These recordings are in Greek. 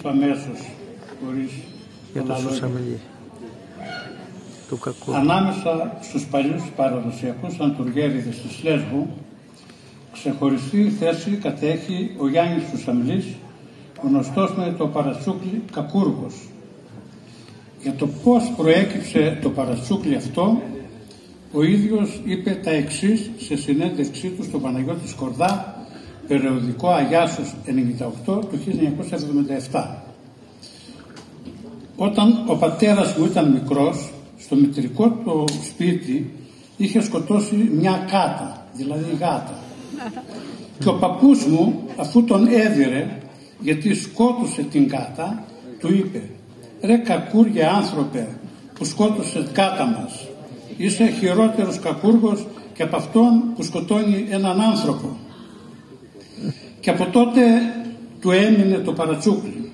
Αμέσως, χωρίς για το Σουσαμιλί του Κακού. Ανάμεσα στους παλιούς παραδοσιακούς αντουργέριδες της Λέσβου, ξεχωριστή θέση κατέχει ο Γιάννης Σουσαμιλής, γνωστός με το παρατσούκλι Κακούργος. Για το πώς προέκυψε το παρατσούκλι αυτό, ο ίδιος είπε τα εξής σε συνέντευξή του στο Παναγιώτη Σκορδά, περιοδικό Αγιάσος 98 του 1977. Όταν ο πατέρας μου ήταν μικρός, στο μητρικό του σπίτι είχε σκοτώσει μια κάτα, δηλαδή γάτα. Και ο παππούς μου, αφού τον έδιρε γιατί σκότωσε την κάτα, του είπε: «Ρε κακούργε άνθρωπε που σκότωσε κάτα μας, είσαι χειρότερος κακούργος και από αυτόν που σκοτώνει έναν άνθρωπο». Και από τότε του έμεινε το παρατσούκλι.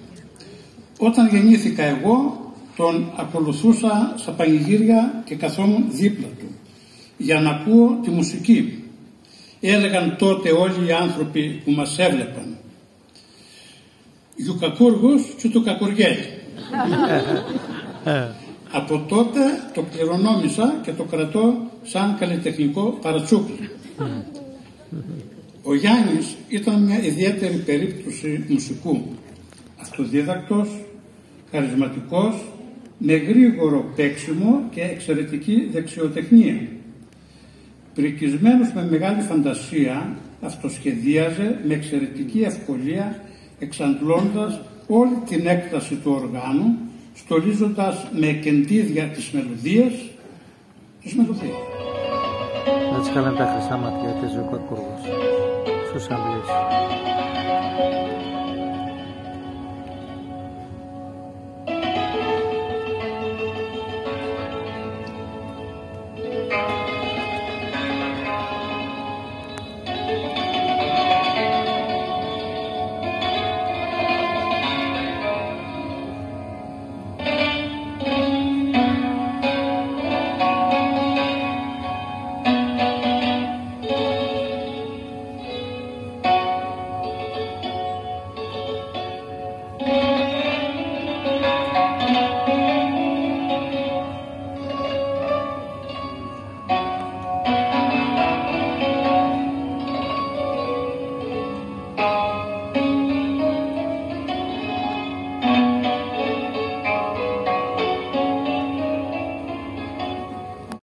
Όταν γεννήθηκα εγώ, τον ακολουθούσα στα πανηγύρια και καθόμουν δίπλα του για να ακούω τη μουσική. Έλεγαν τότε όλοι οι άνθρωποι που μας έβλεπαν: «Γιου κακούργος και του κακουργέλη». Από τότε το κληρονόμησα και το κρατώ σαν καλλιτεχνικό παρατσούκλι. Ο Γιάννης ήταν μια ιδιαίτερη περίπτωση μουσικού. Αυτοδίδακτος, χαρισματικός, με γρήγορο παίξιμο και εξαιρετική δεξιοτεχνία. Πρικισμένος με μεγάλη φαντασία, αυτοσχεδίαζε με εξαιρετική ευκολία, εξαντλώντας όλη την έκταση του οργάνου, στολίζοντας με εκεντίδια τις μελωδίες. Έτσι κάνανε τα χρυσά ματιά της ο Κακούργος. Σουσαμιλής.